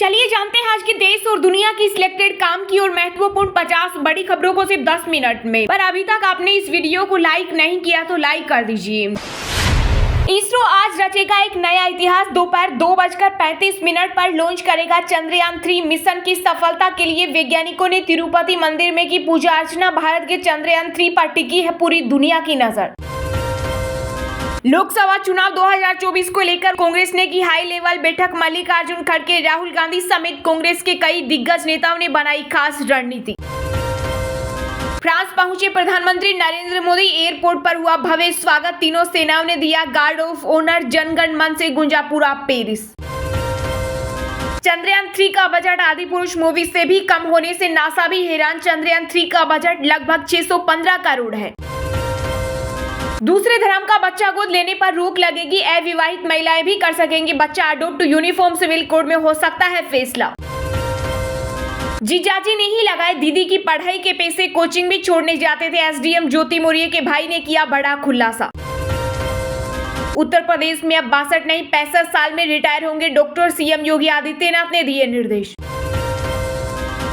चलिए जानते हैं आज की देश और दुनिया की सिलेक्टेड काम की और महत्वपूर्ण 50 बड़ी खबरों को सिर्फ 10 मिनट में। पर अभी तक आपने इस वीडियो को लाइक नहीं किया तो लाइक कर दीजिए। इसरो आज रचेगा एक नया इतिहास। दोपहर 2:35 पर लॉन्च करेगा चंद्रयान 3 मिशन की सफलता के लिए वैज्ञानिकों ने तिरुपति मंदिर में की पूजा अर्चना। भारत के चंद्रयान 3 पर टिकी है पूरी दुनिया की नजर। लोकसभा चुनाव 2024 को लेकर कांग्रेस ने की हाई लेवल बैठक। मल्लिकार्जुन खड़गे, राहुल गांधी समेत कांग्रेस के कई दिग्गज नेताओं ने बनाई खास रणनीति। फ्रांस पहुंचे प्रधानमंत्री नरेंद्र मोदी, एयरपोर्ट पर हुआ भव्य स्वागत। तीनों सेनाओं ने दिया गार्ड ऑफ ऑनर। जनगण मन से गूंजा पूरा पेरिस। चंद्रयान 3 का बजट आदिपुरुष मूवी से भी कम होने से नासा भी हैरान। चंद्रयान 3 का बजट लगभग 615 करोड़ है। दूसरे धर्म का बच्चा गोद लेने पर रोक लगेगी। अविवाहित महिलाएं भी कर सकेंगी बच्चा अडॉप्ट। यूनिफॉर्म सिविल कोड में हो सकता है फैसला। जीजाजी ने ही लगाए दीदी की पढ़ाई के पैसे, कोचिंग भी छोड़ने जाते थे। एसडीएम ज्योति मौर्य के भाई ने किया बड़ा खुलासा। उत्तर प्रदेश में अब 62 नहीं 65 साल में रिटायर होंगे डॉक्टर। सीएम योगी आदित्यनाथ ने दिए निर्देश।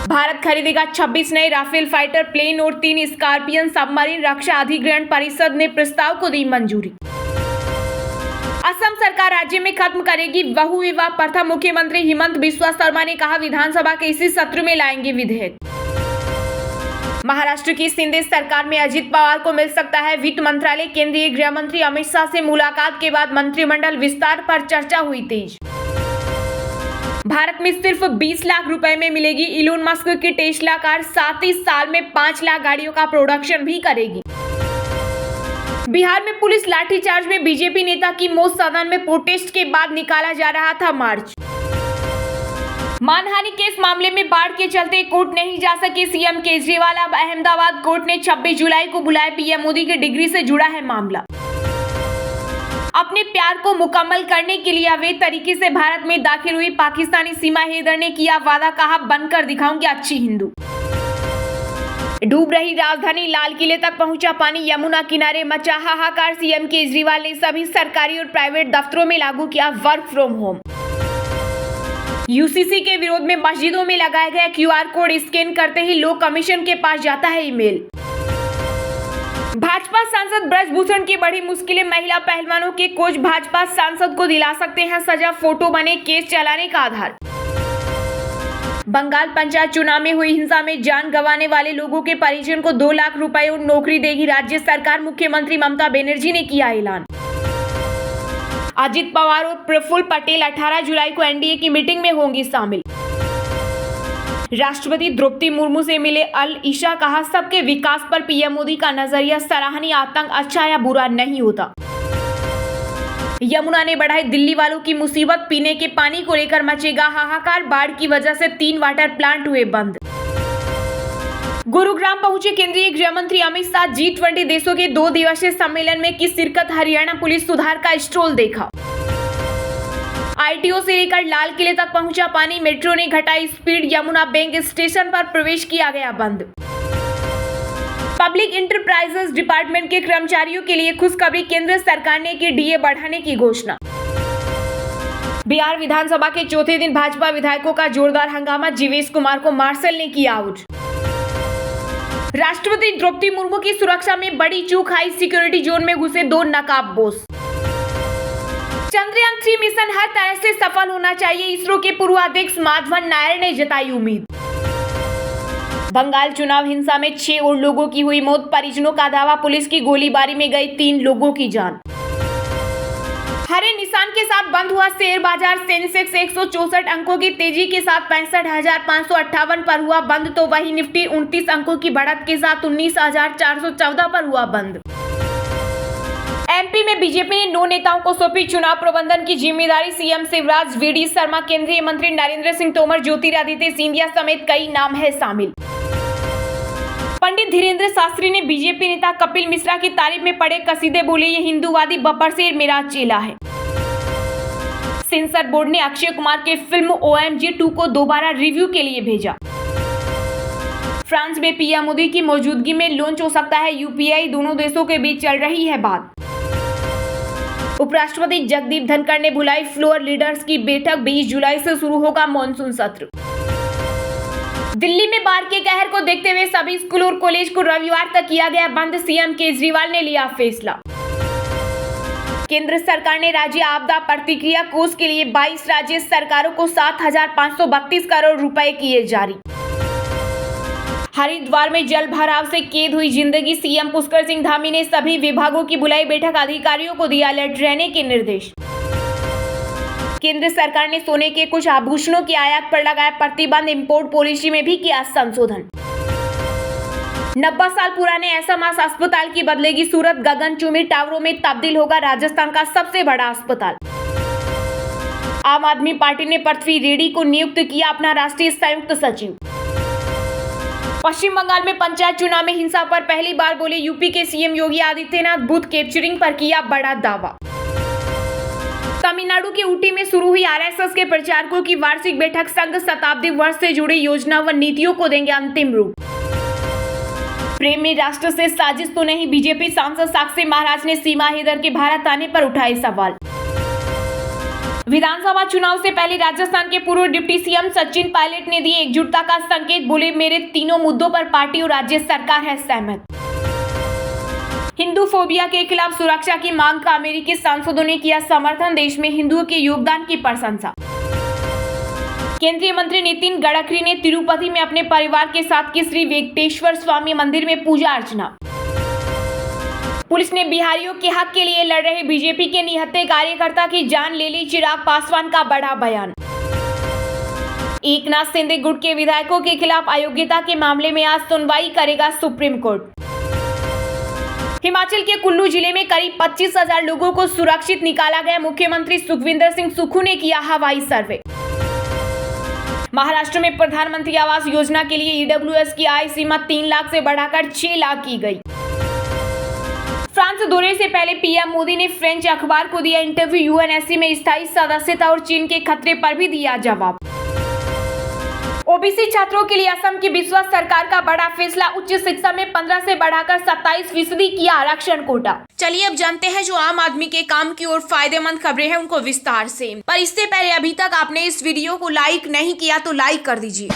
भारत खरीदेगा 26 नए राफेल फाइटर प्लेन और 3 स्कॉर्पियन सबमरीन। रक्षा अधिग्रहण परिषद ने प्रस्ताव को दी मंजूरी। असम सरकार राज्य में खत्म करेगी बहु विवाह प्रथा। मुख्यमंत्री हिमंत बिस्वा शर्मा ने कहा विधानसभा के इसी सत्र में लाएंगे विधेयक। महाराष्ट्र की शिंदे सरकार में अजित पवार को मिल सकता है वित्त मंत्रालय। केंद्रीय गृह मंत्री अमित शाह से मुलाकात के बाद मंत्रिमंडल विस्तार पर चर्चा हुई तेज। भारत में सिर्फ 20 लाख रुपए में मिलेगी इलोन मस्क की टेस्ला कार। 37 साल में 5 लाख गाड़ियों का प्रोडक्शन भी करेगी। बिहार में पुलिस लाठीचार्ज में बीजेपी नेता की मौत। सदन में प्रोटेस्ट के बाद निकाला जा रहा था मार्च। मानहानि केस मामले में बाढ़ के चलते कोर्ट नहीं जा सके सीएम केजरीवाल। अब अहमदाबाद कोर्ट ने 26 जुलाई को बुलाया। पीएम मोदी की डिग्री से जुड़ा है मामला। अपने प्यार को मुकम्मल करने के लिए अवैध तरीके से भारत में दाखिल हुई पाकिस्तानी सीमा हैदर ने किया वादा, कहा बनकर दिखाऊंगी अच्छी हिंदू। डूब रही राजधानी लाल किले तक पहुंचा पानी। यमुना किनारे मचा हाहाकार। सीएम केजरीवाल ने सभी सरकारी और प्राइवेट दफ्तरों में लागू किया वर्क फ्रॉम होम। यूसीसी के विरोध में मस्जिदों में लगाया गया क्यूआर कोड। स्कैन करते ही लो कमीशन के पास जाता है ईमेल। भाजपा सांसद ब्रजभूषण की बड़ी मुश्किलें। महिला पहलवानों के कोच भाजपा सांसद को दिला सकते हैं सजा। फोटो बने केस चलाने का आधार। बंगाल पंचायत चुनाव में हुई हिंसा में जान गंवाने वाले लोगों के परिजन को 2 लाख रुपए और नौकरी देगी राज्य सरकार। मुख्यमंत्री ममता बनर्जी ने किया ऐलान। अजित पवार और प्रफुल्ल पटेल 18 जुलाई को एनडीए की मीटिंग में होंगी शामिल। राष्ट्रपति द्रौपदी मुर्मू से मिले अल ईशा, कहा सबके विकास पर पीएम मोदी का नजरिया सराहनीय। आतंक अच्छा या बुरा नहीं होता। यमुना ने बढ़ाई दिल्ली वालों की मुसीबत। पीने के पानी को लेकर मचेगा हाहाकार। बाढ़ की वजह से 3 वाटर प्लांट हुए बंद। गुरुग्राम पहुंचे केंद्रीय गृह मंत्री अमित शाह। G20 देशों के 2 दिवसीय सम्मेलन में की शिरकत। हरियाणा पुलिस सुधार का स्टॉल देखा। आईटीओ से लेकर लाल किले तक पहुंचा पानी। मेट्रो ने घटाई स्पीड। यमुना बैंक स्टेशन पर प्रवेश किया गया बंद। पब्लिक इंटरप्राइजेज डिपार्टमेंट के कर्मचारियों के लिए खुशखबरी। केंद्र सरकार ने की डीए बढ़ाने की घोषणा। बिहार विधानसभा के चौथे दिन भाजपा विधायकों का जोरदार हंगामा। जीवेश कुमार को मार्शल ने किया आउट। राष्ट्रपति द्रौपदी मुर्मू की सुरक्षा में बड़ी चूक। हाई सिक्योरिटी जोन में घुसे 2 नकाबपोश। चंद्रयान 3 मिशन हर तरह से सफल होना चाहिए। इसरो के पूर्व अध्यक्ष माधवन नायर ने जताई उम्मीद। बंगाल चुनाव हिंसा में 6 और लोगों की हुई मौत। परिजनों का दावा पुलिस की गोलीबारी में गई 3 लोगों की जान। हरे निशान के साथ बंद हुआ शेयर बाजार। सेंसेक्स 164 अंकों की तेजी के साथ 65,558 पर हुआ बंद, तो वही निफ्टी 29 अंकों की बढ़त के साथ 19,414 पर हुआ बंद। एमपी में बीजेपी ने 9 नेताओं को सौंपी चुनाव प्रबंधन की जिम्मेदारी। सीएम शिवराज, वीडी शर्मा, केंद्रीय मंत्री नरेंद्र सिंह तोमर, ज्योतिरादित्य सिंधिया समेत कई नाम है शामिल। पंडित धीरेन्द्र शास्त्री ने बीजेपी नेता कपिल मिश्रा की तारीफ में पढ़े कसीदे। बोले ये हिंदूवादी बब्बर से मेरा चेला है। सेंसर बोर्ड ने अक्षय कुमार के फिल्म OMG 2 को दोबारा रिव्यू के लिए भेजा। फ्रांस में पीएम मोदी की मौजूदगी में लॉन्च हो सकता है यूपीआई। दोनों देशों के बीच चल रही है बात। उपराष्ट्रपति जगदीप धनखड़ ने बुलाई फ्लोर लीडर्स की बैठक। 20 जुलाई से शुरू होगा मॉनसून सत्र। दिल्ली में बाढ़ के कहर को देखते हुए सभी स्कूल और कॉलेज को रविवार तक किया गया बंद। सीएम केजरीवाल ने लिया फैसला। केंद्र सरकार ने राज्य आपदा प्रतिक्रिया कोष के लिए 22 राज्य सरकारों को 7,532 करोड़ रुपए किए जारी। हरिद्वार में जल भराव से कैद हुई जिंदगी। सीएम पुष्कर सिंह धामी ने सभी विभागों की बुलाई बैठक। अधिकारियों को दिया अलर्ट रहने के निर्देश। केंद्र सरकार ने सोने के कुछ आभूषणों की आयात पर लगाया प्रतिबंध। इंपोर्ट पॉलिसी में भी किया संशोधन। 90 साल पुराने एसएमएस अस्पताल की बदलेगी सूरत। गगनचुंबी टावरों में तब्दील होगा राजस्थान का सबसे बड़ा अस्पताल। आम आदमी पार्टी ने पृथ्वी रेड्डी को नियुक्त किया अपना राष्ट्रीय संयुक्त सचिव। पश्चिम बंगाल में पंचायत चुनाव में हिंसा पर पहली बार बोले यूपी के CM Yogi Adityanath. Booth capturing पर किया बड़ा दावा। तमिलनाडु के ऊटी में शुरू हुई आरएसएस के प्रचारकों की वार्षिक बैठक। संघ शताब्दी वर्ष से जुड़ी योजना व नीतियों को देंगे अंतिम रूप। प्रेम में राष्ट्र से साजिश तो नहीं। बीजेपी सांसद साक्षी महाराज ने सीमा हैदर के भारत आने पर उठाए सवाल। विधानसभा चुनाव से पहले राजस्थान के पूर्व डिप्टी सीएम सचिन पायलट ने दिए एकजुटता का संकेत। बोले मेरे तीनों मुद्दों पर पार्टी और राज्य सरकार है सहमत। हिंदू फोबिया के खिलाफ सुरक्षा की मांग का अमेरिकी सांसदों ने किया समर्थन। देश में हिंदुओं के योगदान की प्रशंसा। केंद्रीय मंत्री नितिन गडकरी ने तिरुपति में अपने परिवार के साथ की श्री वेंकटेश्वर स्वामी मंदिर में पूजा अर्चना। पुलिस ने बिहारियों के हक के लिए लड़ रहे बीजेपी के निहत्थे कार्यकर्ता की जान ले ली। चिराग पासवान का बड़ा बयान। एकनाथ शिंदे गुट के विधायकों के खिलाफ अयोग्यता के मामले में आज सुनवाई करेगा सुप्रीम कोर्ट। हिमाचल के कुल्लू जिले में करीब 25,000 लोगों को सुरक्षित निकाला गया। मुख्यमंत्री सुखविंदर सिंह सुक्खू ने किया हवाई सर्वे। महाराष्ट्र में प्रधानमंत्री आवास योजना के लिए ईडब्ल्यूएस की आय सीमा 3 लाख से बढ़ाकर 6 लाख की गई। फ्रांस दौरे से पहले पीएम मोदी ने फ्रेंच अखबार को दिया इंटरव्यू। यूएनएससी में स्थायी सदस्यता और चीन के खतरे पर भी दिया जवाब। ओबीसी छात्रों के लिए असम की विश्वास सरकार का बड़ा फैसला। उच्च शिक्षा में 15 से बढ़ाकर 27% किया आरक्षण कोटा। चलिए अब जानते हैं जो आम आदमी के काम की और फायदेमंद खबरें हैं उनको विस्तार से। पर इससे पहले अभी तक आपने इस वीडियो को लाइक नहीं किया तो लाइक कर दीजिए।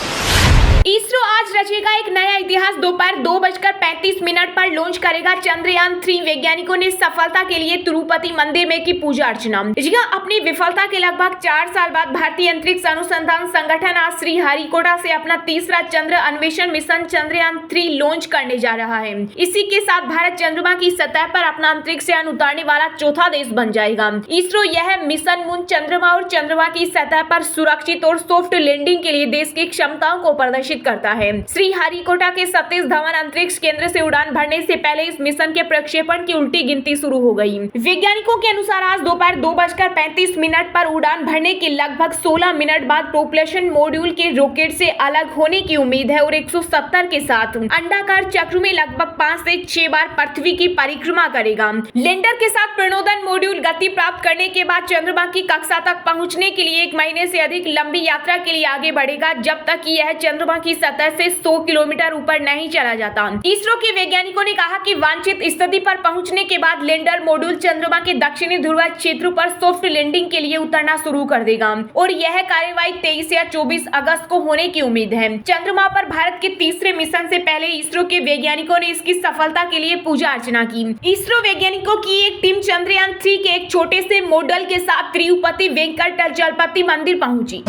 इसरो आज रचेगा एक नया इतिहास। दोपहर 2:35 पर लॉन्च करेगा चंद्रयान 3। वैज्ञानिकों ने सफलता के लिए तिरुपति मंदिर में की पूजा अर्चना। जी हां, अपनी विफलता के लगभग 4 साल बाद भारतीय अंतरिक्ष अनुसंधान संगठन आज श्रीहरिकोटा से अपना तीसरा चंद्र अन्वेषण मिशन चंद्रयान 3 लॉन्च करने जा रहा है। इसी के साथ भारत चंद्रमा की सतह पर अपना अंतरिक्ष यान उतारने वाला चौथा देश बन जाएगा। इसरो यह मिशन मून, चंद्रमा और चंद्रमा की सतह पर सुरक्षित और सॉफ्ट लैंडिंग के लिए देश की क्षमताओं को प्रदर्शित करता है। श्रीहरिकोटा के सतीश धवन अंतरिक्ष केंद्र से उड़ान भरने से पहले इस मिशन के प्रक्षेपण की उल्टी गिनती शुरू हो गई। वैज्ञानिकों के अनुसार आज दोपहर 2:35 पर उड़ान भरने के लगभग 16 मिनट बाद प्रोपल्शन मॉड्यूल के रॉकेट से अलग होने की उम्मीद है और 170 के साथ अंडाकार चक्र में लगभग 5 से 6 बार पृथ्वी की परिक्रमा करेगा। लैंडर के साथ प्रणोदन मॉड्यूल गति प्राप्त करने के बाद चंद्रमा की कक्षा तक पहुंचने के लिए 1 महीने से अधिक लंबी यात्रा के लिए आगे बढ़ेगा, जब तक कि यह चंद्रमा की सतह से 100 किलोमीटर ऊपर नहीं चला जाता। इसरो के वैज्ञानिकों ने कहा कि वांछित स्थिति पर पहुंचने के बाद लैंडर मॉड्यूल चंद्रमा के दक्षिणी ध्रुव क्षेत्र पर सॉफ्ट लैंडिंग के लिए उतरना शुरू कर देगा और यह कार्यवाही 23 या 24 अगस्त को होने की उम्मीद है। चंद्रमा पर भारत के तीसरे मिशन से पहले इसरो के वैज्ञानिकों ने इसकी सफलता के लिए पूजा अर्चना की। इसरो वैज्ञानिकों की एक टीम चंद्रयान 3 के एक छोटे से मॉडल के साथ तिरुपति वेंकटाचलपति मंदिर पहुंची।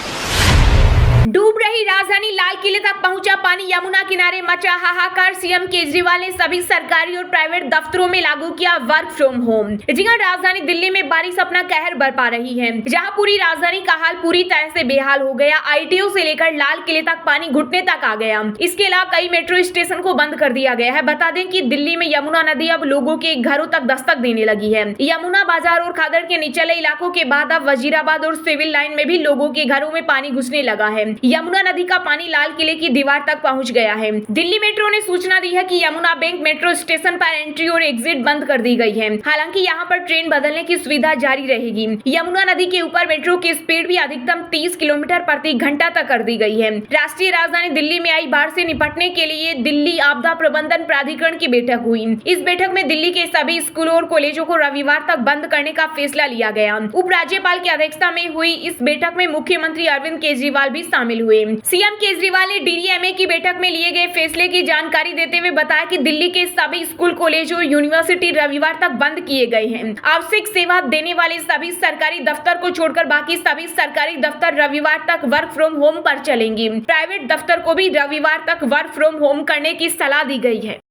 डूब रही राजधानी लाल किले तक पहुंचा पानी। यमुना किनारे मचा हाहाकार। सीएम केजरीवाल ने सभी सरकारी और प्राइवेट दफ्तरों में लागू किया वर्क फ्रॉम होम। जी हां, राजधानी दिल्ली में बारिश अपना कहर बरपा रही है, जहां पूरी राजधानी का हाल पूरी तरह से बेहाल हो गया। आईटीओ से लेकर लाल किले तक पानी घुटने तक आ गया। इसके अलावा कई मेट्रो स्टेशन को बंद कर दिया गया है। बता दें कि दिल्ली में यमुना नदी अब लोगों के घरों तक दस्तक देने लगी है। यमुना बाजार और खादर के निचले इलाकों के बाद अब वजीराबाद और सिविल लाइन में भी लोगों के घरों में पानी घुसने लगा है। यमुना नदी का पानी लाल किले की दीवार तक पहुंच गया है। दिल्ली मेट्रो ने सूचना दी है कि यमुना बैंक मेट्रो स्टेशन पर एंट्री और एग्जिट बंद कर दी गई है। हालांकि यहां पर ट्रेन बदलने की सुविधा जारी रहेगी। यमुना नदी के ऊपर मेट्रो की स्पीड भी अधिकतम 30 किलोमीटर प्रति घंटा तक कर दी गई है। राष्ट्रीय राजधानी दिल्ली में आई बाढ़ से निपटने के लिए दिल्ली आपदा प्रबंधन प्राधिकरण की बैठक हुई। इस बैठक में दिल्ली के सभी स्कूलों और कॉलेजों को रविवार तक बंद करने का फैसला लिया गया। उपराज्यपाल की अध्यक्षता में हुई इस बैठक में मुख्यमंत्री अरविंद केजरीवाल भी शामिल हुए। सीएम केजरीवाल ने डीडीएमए की बैठक में लिए गए फैसले की जानकारी देते हुए बताया कि दिल्ली के सभी स्कूल, कॉलेज और यूनिवर्सिटी रविवार तक बंद किए गए हैं। आवश्यक सेवा देने वाले सभी सरकारी दफ्तर को छोड़कर बाकी सभी सरकारी दफ्तर रविवार तक वर्क फ्रॉम होम पर चलेंगे। प्राइवेट दफ्तर को भी रविवार तक वर्क फ्रॉम होम करने की सलाह दी गई है।